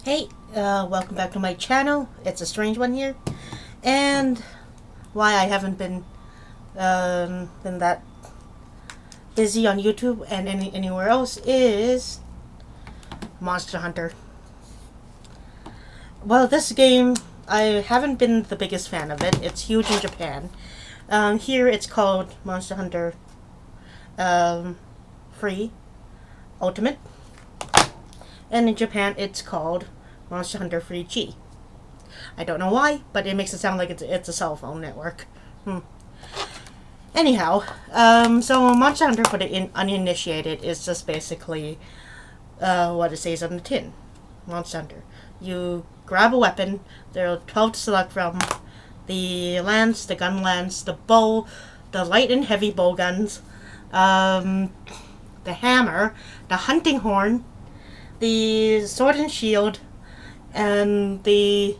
Hey, welcome back to my channel. It's a strange one here, and why I haven't been that busy on YouTube and anywhere else is Monster Hunter. Well, this game I haven't been the biggest fan of it. It's huge in Japan. Here it's called Monster Hunter Free Ultimate, and in Japan it's called Monster Hunter Free G. I don't know why, but it makes it sound like it's a cell phone network. Anyhow, so Monster Hunter for the uninitiated is just basically what it says on the tin. Monster Hunter. You grab a weapon. There are 12 to select from. The lance, the gun lance, the bow, the light and heavy bow guns, the hammer, the hunting horn, the sword and shield, and the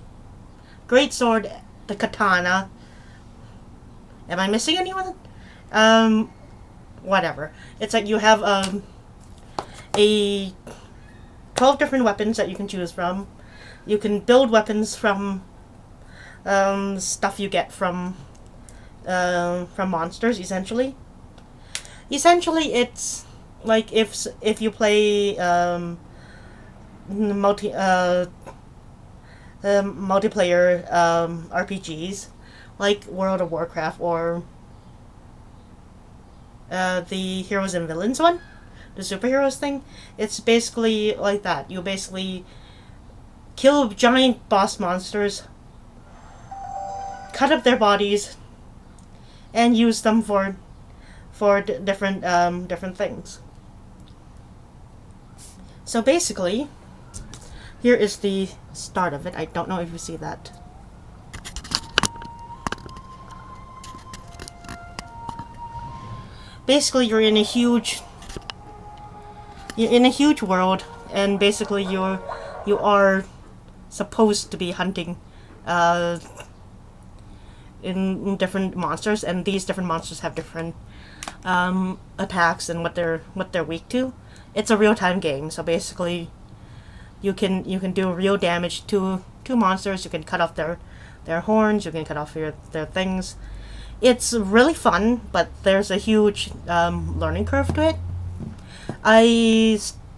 great sword, the katana. Am I missing anyone? Whatever. It's like you have a 12 different weapons that you can choose from. You can build weapons from stuff you get from monsters. Essentially, it's like if you play multiplayer RPGs like World of Warcraft or the Heroes and Villains one, the superheroes thing. It's basically like that. You basically kill giant boss monsters, cut up their bodies, and use them for different things. So basically, here is the start of it. I don't know if you see that. Basically, you're in a huge world, and basically you are supposed to be hunting in different monsters, and these different monsters have different attacks and what they're weak to. It's a real-time game, so basically you can do real damage to monsters. You can cut off their horns. You can cut off their things. It's really fun, but there's a huge learning curve to it.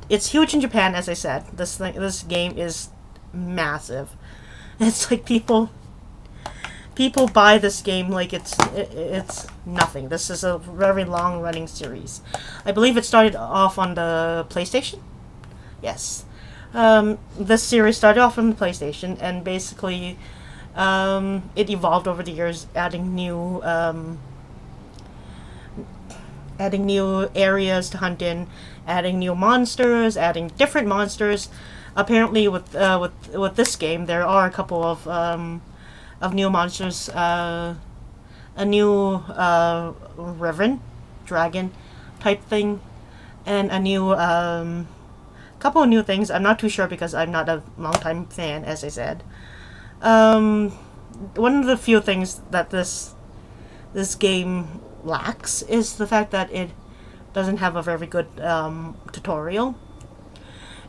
It's huge in Japan, as I said. This game is massive. It's like people buy this game like it's nothing. This is a very long running series. I believe it started off on the PlayStation. Yes. This series started off on the PlayStation, and basically it evolved over the years, adding new areas to hunt in, adding new monsters, adding different monsters. Apparently, with this game, there are a couple of new monsters. A new Reverend dragon type thing, and a new couple of new things. I'm not too sure because I'm not a long-time fan, as I said. One of the few things that this game lacks is the fact that it doesn't have a very good tutorial.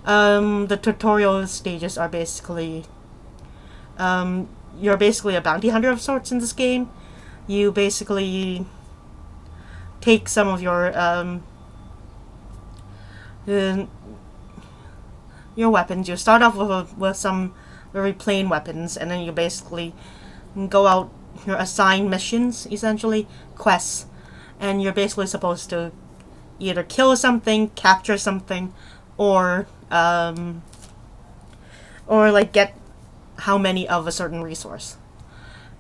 The tutorial stages are basically you're basically a bounty hunter of sorts in this game. You basically take some of your weapons. You start off with some very plain weapons, and then you basically go out. You're assigned missions, essentially quests, and you're basically supposed to either kill something, capture something, or like get how many of a certain resource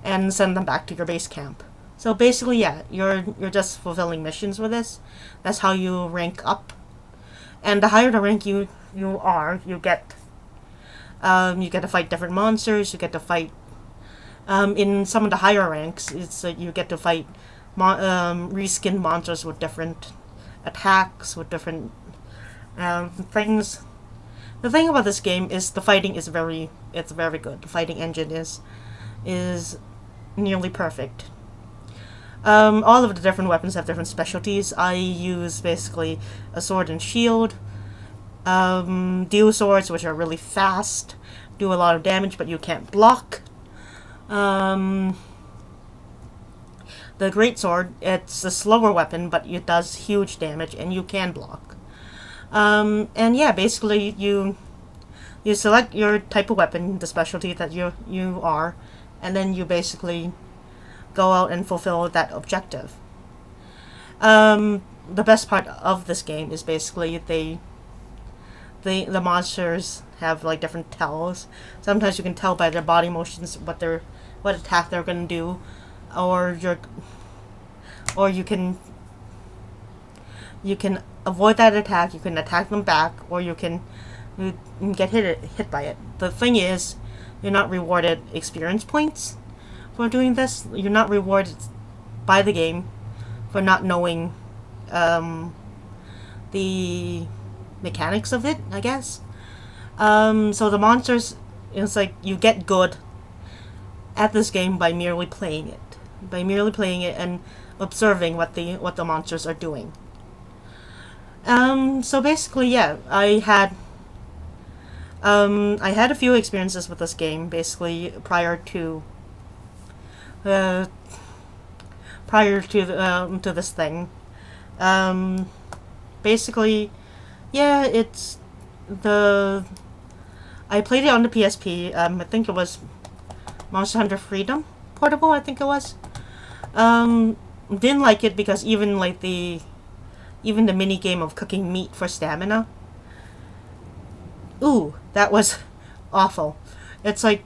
and send them back to your base camp. So basically, yeah, you're just fulfilling missions with this. That's how you rank up, and the higher the rank you are, you get to fight different monsters. You get to fight in some of the higher ranks. It's you get to fight reskinned monsters with different attacks, with different things. The thing about this game is the fighting is very good. The fighting engine is nearly perfect. All of the different weapons have different specialties. I use basically a sword and shield. Dew swords, which are really fast, do a lot of damage, but you can't block. The great sword, it's a slower weapon, but it does huge damage, and you can block. And yeah, basically you select your type of weapon, the specialty that you are, and then you basically go out and fulfill that objective. The best part of this game is basically the monsters have like different tells. Sometimes you can tell by their body motions what attack they're gonna do, or you can avoid that attack. You can attack them back, or you can get hit by it. The thing is, you're not rewarded experience points for doing this. You're not rewarded by the game for not knowing the mechanics of it, I guess. So the monsters, it's like you get good at this game by merely playing it, and observing what the monsters are doing. So basically, yeah, I had a few experiences with this game basically prior to to this thing. Basically, yeah, it's I played it on the PSP. I think it was Monster Hunter Freedom Portable. I think it was. Didn't like it because even the mini game of cooking meat for stamina. Ooh, that was awful. It's like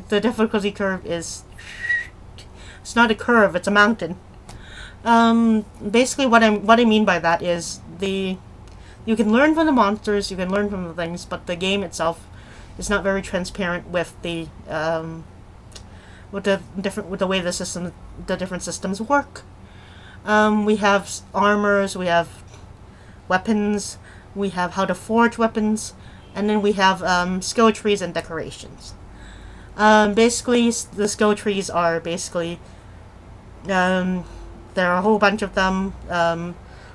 the difficulty curve is. It's not a curve. It's a mountain. Basically, what I mean by that is you can learn from the monsters, you can learn from the things, but the game itself is not very transparent with the way the different systems work. We have armors, we have weapons, we have how to forge weapons, and then we have skill trees and decorations. Basically, the skill trees are basically there are a whole bunch of them.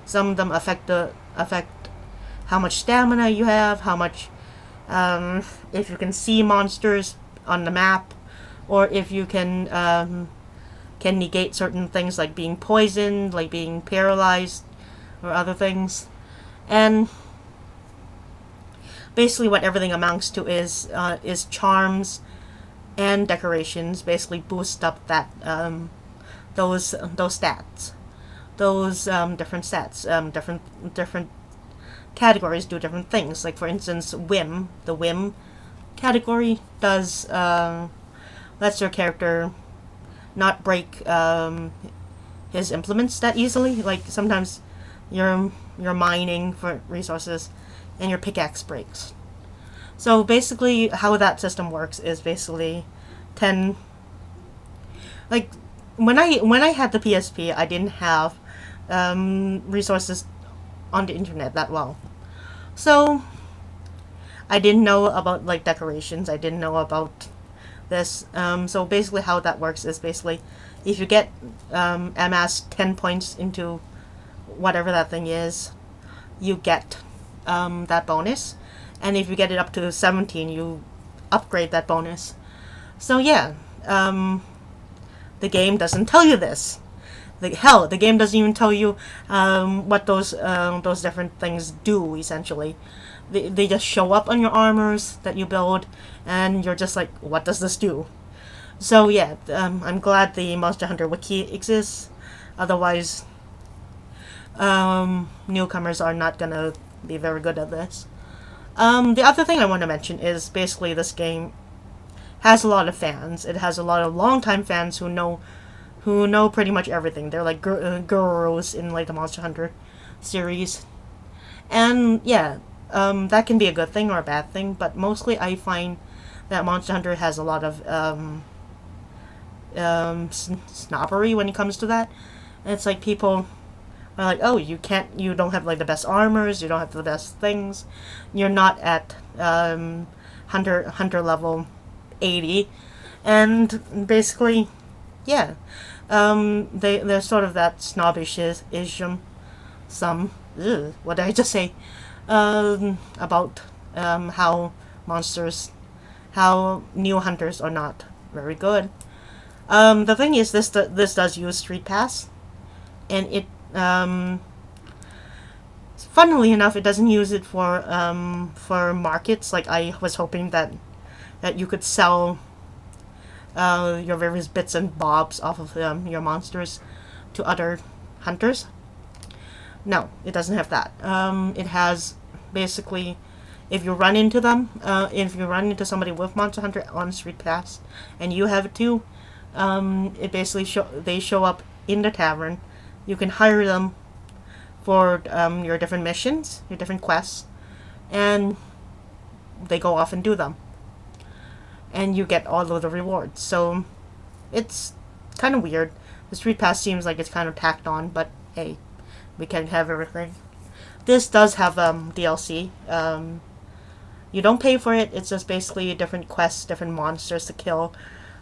Some of them affect how much stamina you have, how much if you can see monsters on the map, or if you can negate certain things like being poisoned, like being paralyzed, or other things. And basically, what everything amounts to is charms and decorations. Basically, boost up that those stats, those different stats, different categories do different things. Like for instance, the whim category does lets your character not break his implements that easily. Like sometimes you're mining for resources and your pickaxe breaks. So basically, how that system works is basically 10. Like when I had the PSP, I didn't have resources on the internet that well, so I didn't know about like decorations. I didn't know about this. So basically, how that works is basically if you get amass 10 points into whatever that thing is, you get that bonus, and if you get it up to 17, you upgrade that bonus. So yeah, the game doesn't tell you this. The game doesn't even tell you what those different things do. Essentially, they just show up on your armors that you build, and you're just like, what does this do? So yeah, I'm glad the Monster Hunter Wiki exists. Otherwise, newcomers are not gonna be very good at this. The other thing I want to mention is basically this game has a lot of fans. It has a lot of longtime fans who know pretty much everything. They're like gurus in like the Monster Hunter series, and yeah, that can be a good thing or a bad thing. But mostly, I find that Monster Hunter has a lot of snobbery when it comes to that. And it's like people are like, oh, you don't have like the best armors, you don't have the best things, you're not at hunter level 80, and basically, yeah, they're sort of that snobbishism. What did I just say? about how monsters, how new hunters are not very good. The thing is, this does use Street Pass, and it funnily enough, it doesn't use it for markets. Like I was hoping that you could sell your various bits and bobs off of your monsters to other hunters. No, it doesn't have that. It has basically, if you run into them, if you run into somebody with Monster Hunter on Street Pass, and you have it too, it basically they show up in the tavern. You can hire them for your different missions, your different quests, and they go off and do them. And you get all of the rewards. So it's kind of weird. The Street Pass seems like it's kind of tacked on, but hey, we can have everything. This does have DLC. You don't pay for it. It's just basically different quests, different monsters to kill,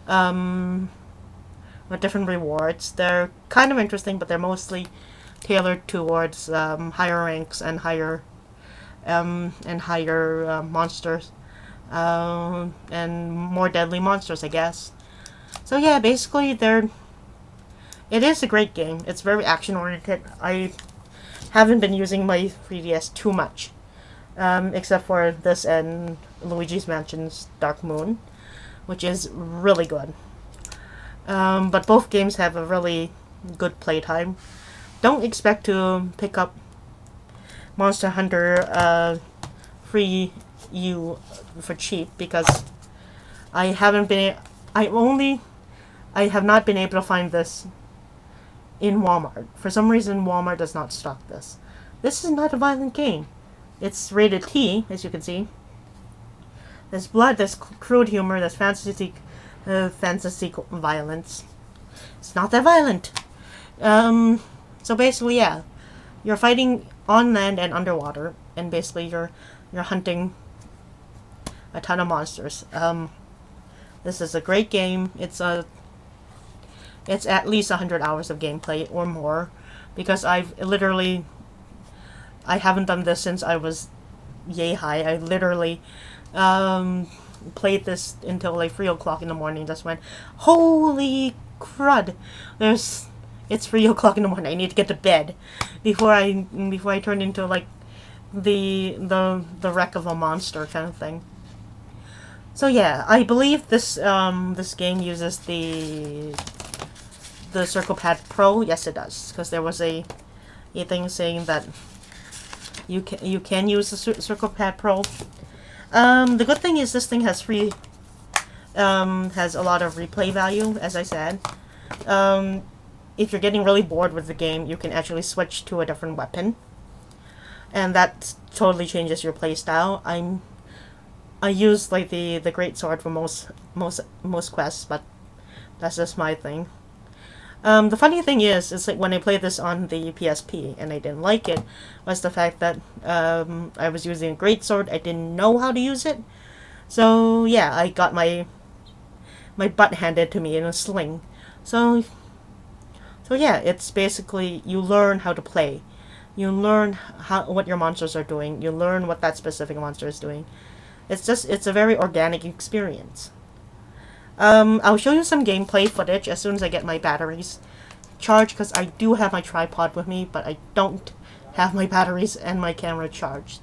with different rewards. They're kind of interesting, but they're mostly tailored towards higher ranks and higher monsters, and more deadly monsters, I guess. So yeah, basically it is a great game. It's very action oriented. I haven't been using my 3DS too much, except for this and Luigi's Mansion's Dark Moon, which is really good. But both games have a really good playtime. Don't expect to pick up Monster Hunter Free U for cheap, because I have not been able to find this in Walmart. For some reason, Walmart does not stock this. This is not a violent game. It's rated T, as you can see. There's blood, there's crude humor, there's fantasy violence. It's not that violent. So basically, yeah, you're fighting on land and underwater, and basically you're hunting a ton of monsters. This is a great game. It's at least 100 hours of gameplay or more, because I haven't done this since I was yay high. I literally played this until like 3 o'clock in the morning. Just went, holy crud! It's 3 o'clock in the morning. I need to get to bed before I turn into like the wreck of a monster kind of thing. So yeah, I believe this game uses the Circle Pad Pro. Yes, it does, because there was a thing saying that you can use the Circle Pad Pro. The good thing is this thing has has a lot of replay value, as I said. If you're getting really bored with the game, you can actually switch to a different weapon, and that totally changes your playstyle. I use like the great sword for most quests, but that's just my thing. The funny thing is like when I played this on the PSP and I didn't like it, was the fact that I was using a great sword. I didn't know how to use it, so yeah, I got my butt handed to me in a sling. So yeah, it's basically you learn how to play, you learn what your monsters are doing, you learn what that specific monster is doing. It's a very organic experience. I'll show you some gameplay footage as soon as I get my batteries charged, because I do have my tripod with me, but I don't have my batteries and my camera charged.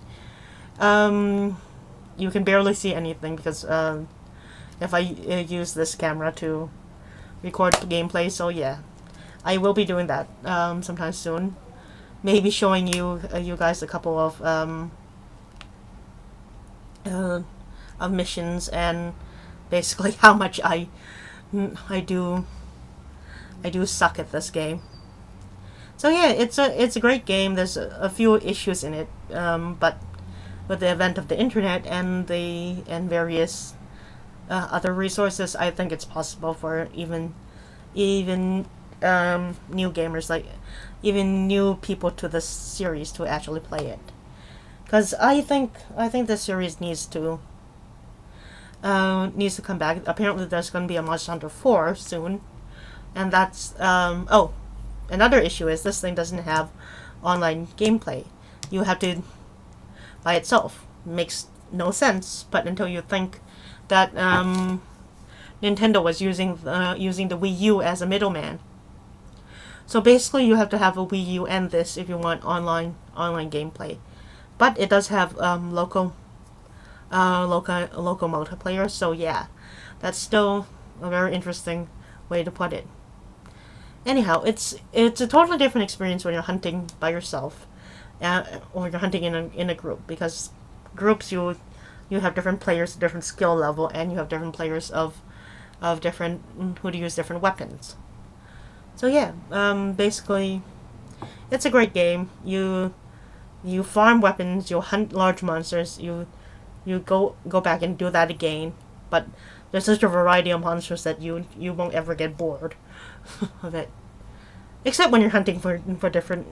You can barely see anything because if I use this camera to record gameplay, so yeah. I will be doing that sometime soon. Maybe showing you guys a couple of missions, and basically how much I do suck at this game. So yeah, it's a great game. There's a few issues in it, but with the advent of the internet and various other resources, I think it's possible for even new gamers, like even new people to this series, to actually play it. Because I think this series needs to come back. Apparently, there's going to be a Monster Hunter 4 soon, and that's another issue is this thing doesn't have online gameplay. You have to by itself. Makes no sense, but until you think that Nintendo was using the Wii U as a middleman. So basically, you have to have a Wii U and this if you want online gameplay. But it does have local multiplayer. So yeah, that's still a very interesting way to put it. Anyhow, it's a totally different experience when you're hunting by yourself, or you're hunting in a group, because groups you have different players, different skill level, and you have different players of different who to use different weapons. So yeah, basically, it's a great game. You farm weapons, you hunt large monsters, you go back and do that again. But there's such a variety of monsters that you won't ever get bored of it, except when you're hunting for different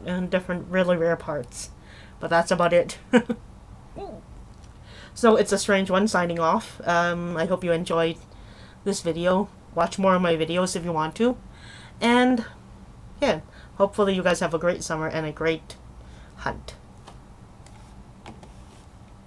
really rare parts. But that's about it. So it's a strange one signing off. I hope you enjoyed this video. Watch more of my videos if you want to. And yeah, hopefully you guys have a great summer and a great hunt.